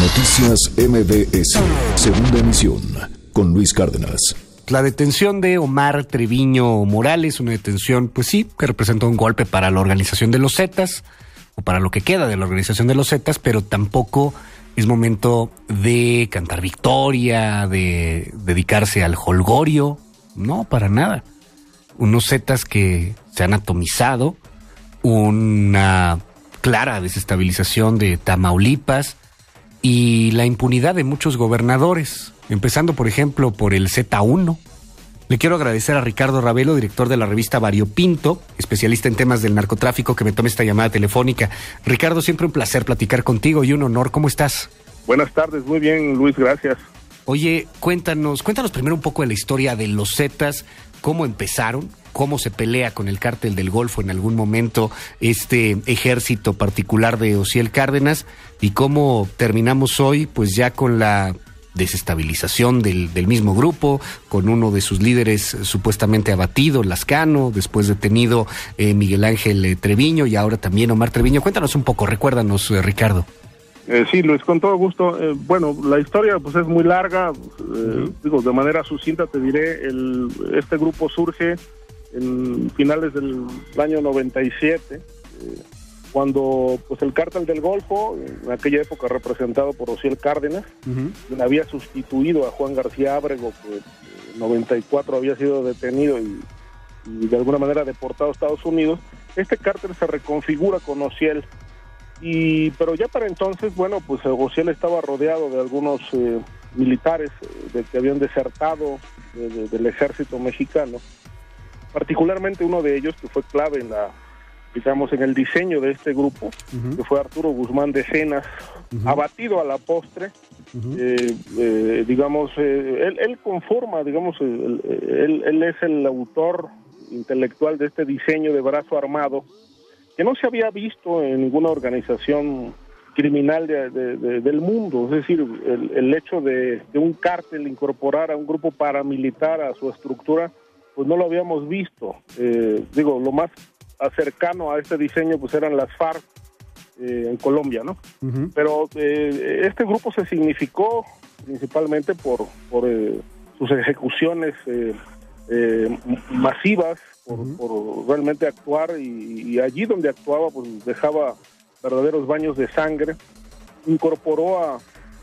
Noticias MBS, segunda emisión, con Luis Cárdenas. La detención de Omar Treviño Morales, una detención, pues sí, que representó un golpe para la organización de los Zetas, o para lo que queda de la organización de los Zetas, pero tampoco es momento de cantar victoria, de dedicarse al jolgorio, no, para nada. Unos Zetas que se han atomizado, una clara desestabilización de Tamaulipas y la impunidad de muchos gobernadores, empezando por ejemplo por el Z1. Le quiero agradecer a Ricardo Ravelo, director de la revista Variopinto, especialista en temas del narcotráfico, que me tome esta llamada telefónica. Ricardo, siempre un placer platicar contigo y un honor. ¿Cómo estás? Buenas tardes, muy bien, Luis, gracias. Oye, cuéntanos primero un poco de la historia de los Zetas, cómo empezaron, cómo se pelea con el Cártel del Golfo en algún momento este ejército particular de Ociel Cárdenas, y cómo terminamos hoy pues ya con la desestabilización del mismo grupo, con uno de sus líderes supuestamente abatido, Lascano, después detenido Miguel Ángel Treviño y ahora también Omar Treviño. Cuéntanos un poco, recuérdanos, Ricardo. Sí, Luis, con todo gusto. Bueno, la historia pues es muy larga, digo, de manera sucinta te diré, este grupo surge en finales del año 97, cuando pues el Cártel del Golfo, en aquella época representado por Ociel Cárdenas, había sustituido a Juan García Ábrego, que en 94 había sido detenido y de alguna manera deportado a Estados Unidos. Este cártel se reconfigura con Ociel, pero ya para entonces, bueno, pues Ociel estaba rodeado de algunos militares que habían desertado del ejército mexicano, particularmente uno de ellos que fue clave en el diseño de este grupo, que fue Arturo Guzmán de Cenas, abatido a la postre. Él conforma, él es el autor intelectual de este diseño de brazo armado, que no se había visto en ninguna organización criminal del mundo. Es decir, el hecho de un cártel incorporar a un grupo paramilitar a su estructura, pues no lo habíamos visto. Lo más cercano a este diseño pues eran las FARC en Colombia, ¿no? Pero este grupo se significó principalmente por sus ejecuciones masivas, por realmente actuar, y allí donde actuaba pues dejaba verdaderos baños de sangre. Incorporó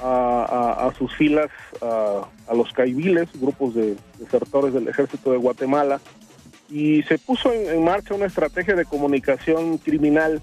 a sus filas a los caiviles, grupos de desertores del ejército de Guatemala, y se puso en marcha una estrategia de comunicación criminal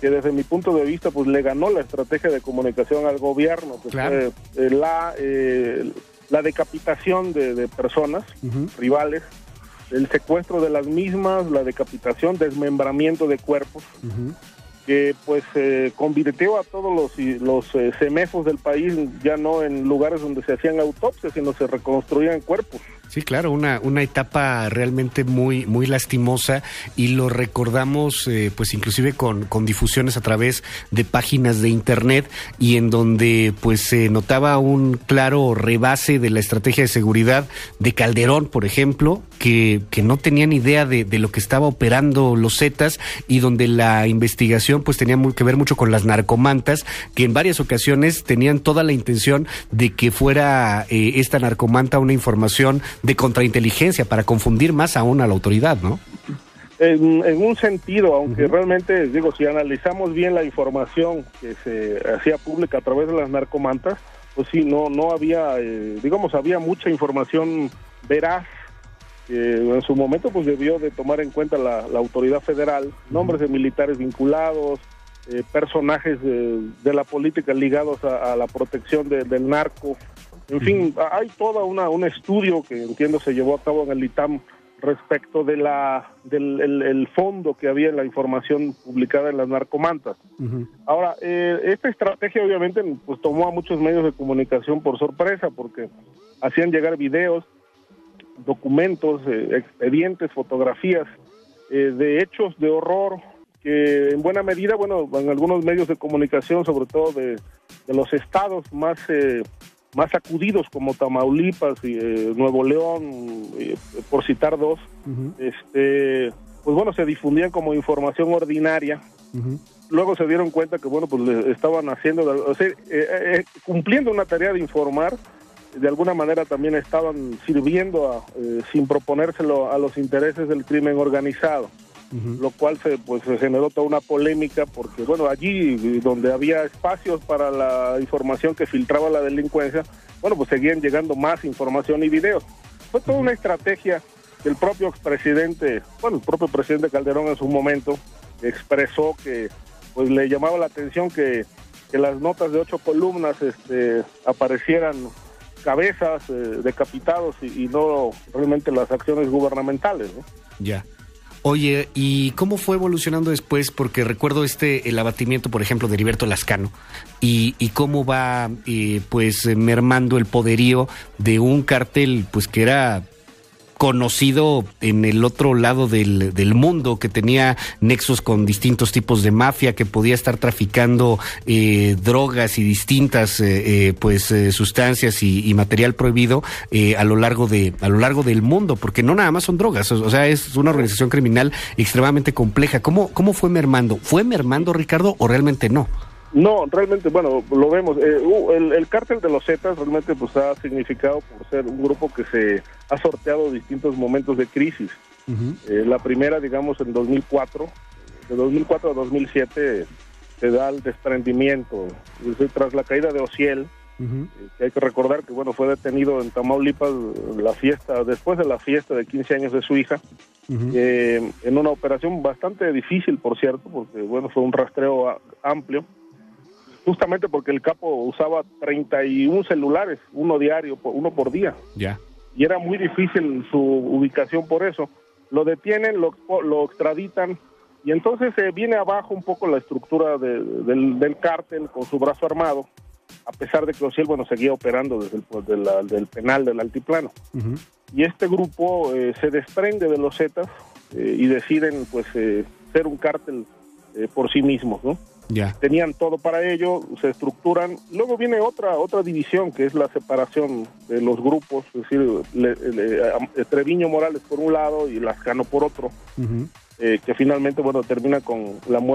que desde mi punto de vista pues le ganó la estrategia de comunicación al gobierno, que claro. fue la decapitación de personas rivales, el secuestro de las mismas, la decapitación, desmembramiento de cuerpos, que pues convirtió a todos los semefos del país ya no en lugares donde se hacían autopsias, sino se reconstruían cuerpos. Sí, claro, una etapa realmente muy, muy lastimosa, y lo recordamos pues inclusive con difusiones a través de páginas de internet, y en donde pues se notaba un claro rebase de la estrategia de seguridad de Calderón, por ejemplo, que no tenían idea de lo que estaba operando los Zetas, y donde la investigación pues tenía que ver mucho con las narcomantas, que en varias ocasiones tenían toda la intención de que fuera esta narcomanta una información de contrainteligencia para confundir más aún a la autoridad, ¿no? En un sentido, aunque realmente, si analizamos bien la información que se hacía pública a través de las narcomantas, pues sí, no había, había mucha información veraz, que en su momento pues debió de tomar en cuenta la autoridad federal, nombres de militares vinculados, personajes de la política ligados a la protección del narco. En fin, hay toda un estudio que entiendo se llevó a cabo en el ITAM respecto del fondo que había en la información publicada en las narcomantas. Ahora, esta estrategia obviamente pues tomó a muchos medios de comunicación por sorpresa, porque hacían llegar videos, documentos, expedientes, fotografías de hechos de horror que en buena medida, en algunos medios de comunicación, sobre todo de los estados más sacudidos como Tamaulipas y Nuevo León, por citar dos, se difundían como información ordinaria, luego se dieron cuenta que, bueno, pues le estaban haciendo, o sea, cumpliendo una tarea de informar, de alguna manera también estaban sirviendo sin proponérselo a los intereses del crimen organizado. Lo cual se generó toda una polémica porque, bueno, allí donde había espacios para la información que filtraba la delincuencia, bueno, pues seguían llegando más información y videos. Fue toda una estrategia del propio expresidente, bueno, el propio presidente Calderón en su momento expresó que pues le llamaba la atención que las notas de 8 columnas aparecieran cabezas decapitados y no realmente las acciones gubernamentales, ¿no? Ya. Oye, ¿y cómo fue evolucionando después? Porque recuerdo el abatimiento, por ejemplo, de Heriberto Lascano y cómo va mermando el poderío de un cártel pues que era conocido en el otro lado del mundo, que tenía nexos con distintos tipos de mafia, que podía estar traficando drogas y distintas sustancias y material prohibido a lo largo del mundo, porque no nada más son drogas, o sea, es una organización criminal extremadamente compleja. ¿Cómo fue mermando? ¿Fue mermando, Ricardo, o realmente no? No, realmente, bueno, lo vemos. El cártel de los Zetas realmente pues ha significado por ser un grupo que se ha sorteado distintos momentos de crisis. La primera, digamos, en 2004, de 2004 a 2007 se da el desprendimiento. Tras la caída de Ociel, que hay que recordar que, bueno, fue detenido en Tamaulipas después de la fiesta de 15 años de su hija, en una operación bastante difícil, por cierto, porque, bueno, fue un rastreo amplio. Justamente porque el capo usaba 31 celulares, uno diario, uno por día. Ya. Y era muy difícil su ubicación por eso. Lo detienen, lo extraditan, y entonces viene abajo un poco la estructura del cártel con su brazo armado, a pesar de que Ociel, bueno, seguía operando desde del penal del Altiplano. Y este grupo se desprende de los Zetas y deciden, pues, ser un cártel por sí mismos, ¿no? Ya. Tenían todo para ello, se estructuran. Luego viene otra división, que es la separación de los grupos, es decir, Treviño Morales por un lado y Lascano por otro, que finalmente, bueno, termina con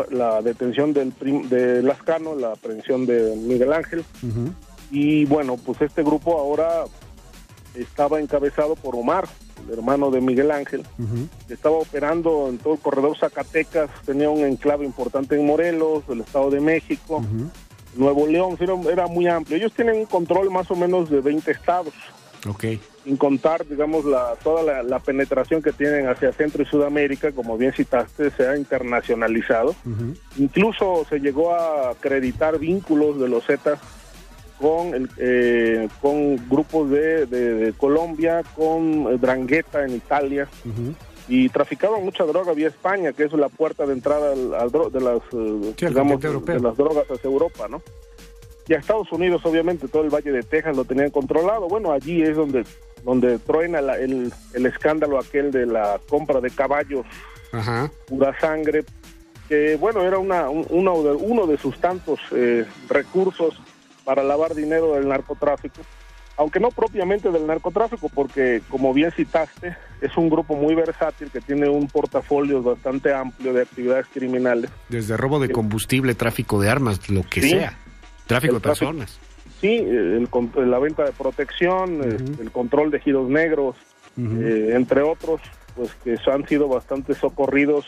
la detención de Lascano, la aprehensión de Miguel Ángel. Y bueno, pues este grupo ahora estaba encabezado por Omar, el hermano de Miguel Ángel, que estaba operando en todo el corredor Zacatecas, tenía un enclave importante en Morelos, el Estado de México, Nuevo León, era muy amplio. Ellos tienen un control más o menos de 20 estados, sin contar, digamos, toda la penetración que tienen hacia Centro y Sudamérica, como bien citaste, se ha internacionalizado. Incluso se llegó a acreditar vínculos de los Zetas con grupos de Colombia, con Drangheta en Italia, y traficaban mucha droga vía España, que es la puerta de entrada de las drogas hacia Europa, ¿no? Y a Estados Unidos, obviamente, todo el Valle de Texas lo tenían controlado. Bueno, allí es donde truena el escándalo aquel de la compra de caballos, pura sangre, que, bueno, era uno de sus tantos recursos para lavar dinero del narcotráfico, aunque no propiamente del narcotráfico, porque, como bien citaste, es un grupo muy versátil que tiene un portafolio bastante amplio de actividades criminales. Desde robo de combustible, tráfico de armas, lo que sea, tráfico de personas. Sí, la venta de protección, el control de giros negros, entre otros, pues que han sido bastante socorridos,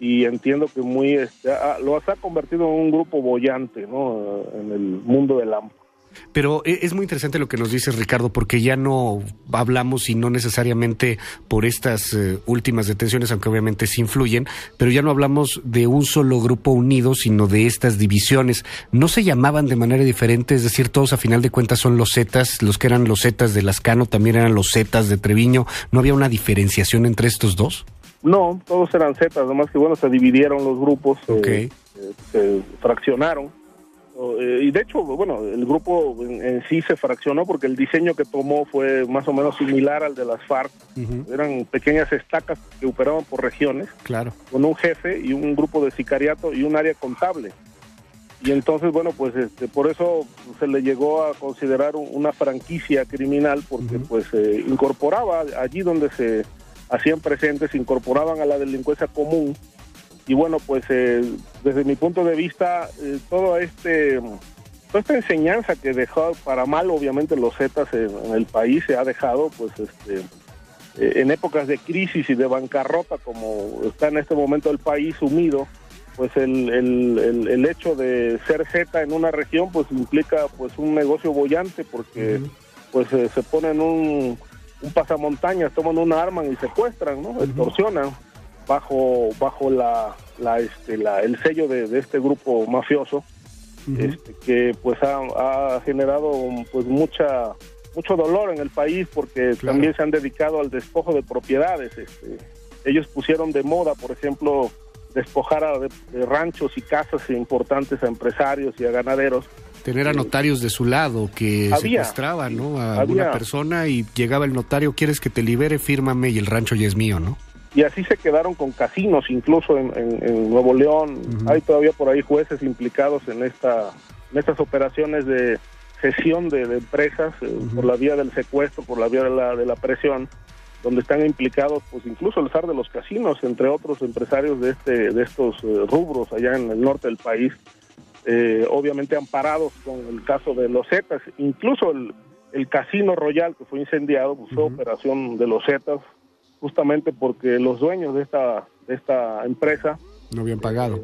y entiendo que los ha convertido en un grupo boyante, ¿no?, en el mundo del AMPA. Pero es muy interesante lo que nos dices, Ricardo, porque ya no hablamos, y no necesariamente por estas últimas detenciones, aunque obviamente sí influyen, pero ya no hablamos de un solo grupo unido, sino de estas divisiones. ¿No se llamaban de manera diferente? Es decir, todos a final de cuentas son los Zetas, los que eran los Zetas de Lascano también eran los Zetas de Treviño. ¿No había una diferenciación entre estos dos? No, todos eran Zetas, nomás que, bueno, se dividieron los grupos, se fraccionaron. Y de hecho, bueno, el grupo en sí se fraccionó porque el diseño que tomó fue más o menos similar al de las FARC. Eran pequeñas estacas que operaban por regiones, con un jefe y un grupo de sicariato y un área contable. Y entonces, bueno, pues por eso se le llegó a considerar una franquicia criminal, porque pues incorporaba allí donde se hacían presentes, se incorporaban a la delincuencia común, y bueno, pues desde mi punto de vista, toda esta enseñanza que dejó para mal, obviamente, los Zetas en el país, se ha dejado, pues, en épocas de crisis y de bancarrota, como está en este momento el país sumido, pues el hecho de ser Zeta en una región, pues implica pues un negocio boyante, porque pues se ponen un pasamontañas, toman una arma y secuestran, ¿no? Extorsionan bajo el sello de este grupo mafioso, que pues ha generado pues mucho dolor en el país, porque también se han dedicado al despojo de propiedades. Ellos pusieron de moda, por ejemplo, despojar de ranchos y casas importantes a empresarios y a ganaderos. Tener a notarios de su lado que secuestraban, ¿no? A una persona y llegaba el notario, ¿quieres que te libere? Fírmame y el rancho ya es mío, ¿no? Y así se quedaron con casinos, incluso en Nuevo León. Hay todavía por ahí jueces implicados en estas operaciones de cesión de empresas por la vía del secuestro, por la vía de la presión, donde están implicados pues incluso el zar de los casinos, entre otros empresarios de estos rubros allá en el norte del país, obviamente amparados con el caso de los Zetas. Incluso el Casino Royal, que fue incendiado, pues fue operación de los Zetas, justamente porque los dueños de esta empresa no habían pagado.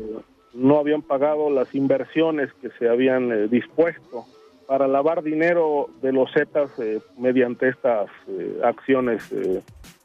No habían pagado las inversiones que se habían dispuesto para lavar dinero de los Zetas mediante estas acciones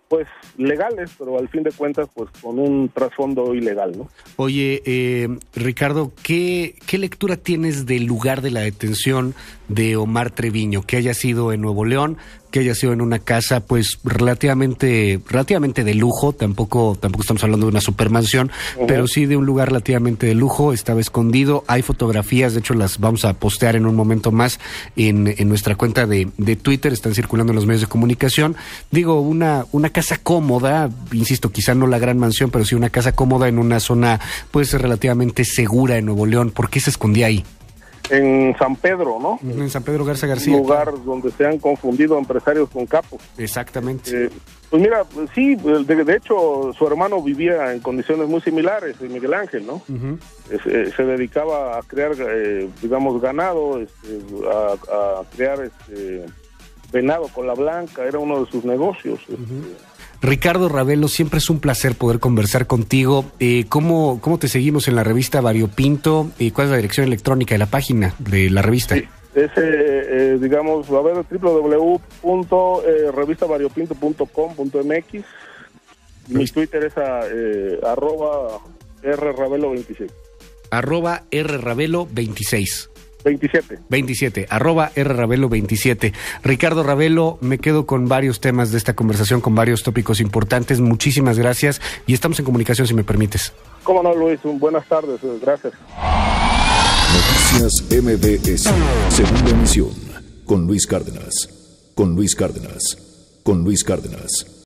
pues legales, pero al fin de cuentas pues con un trasfondo ilegal, ¿no? Oye, Ricardo, ¿qué lectura tienes del lugar de la detención de Omar Treviño? Que haya sido en Nuevo León, que haya sido en una casa pues relativamente de lujo, tampoco estamos hablando de una supermansión, pero sí de un lugar relativamente de lujo. Estaba escondido, hay fotografías, de hecho las vamos a postear en un momento más en nuestra cuenta de Twitter, están circulando en los medios de comunicación. Digo, una casa cómoda, insisto, quizá no la gran mansión, pero sí una casa cómoda en una zona pues relativamente segura en Nuevo León. ¿Por qué se escondía ahí? En San Pedro, ¿no? En San Pedro Garza García. Un lugar donde se han confundido empresarios con capos. Exactamente. Pues mira, sí, de hecho su hermano vivía en condiciones muy similares, Miguel Ángel, ¿no? Se dedicaba a crear, digamos, ganado, a crear venado con la blanca, era uno de sus negocios. Ricardo Ravelo, siempre es un placer poder conversar contigo. ¿Cómo te seguimos en la revista Variopinto? ¿Cuál es la dirección electrónica de la página de la revista? Sí, es, digamos, a ver, www.revistavariopinto.com.mx. Mi Twitter es @rravelo26. @rravelo26. 27, @rravelo27. Ricardo Ravelo, me quedo con varios temas de esta conversación, con varios tópicos importantes. Muchísimas gracias y estamos en comunicación, si me permites. Cómo no, Luis, buenas tardes, gracias. Noticias MBS, segunda emisión, con Luis Cárdenas.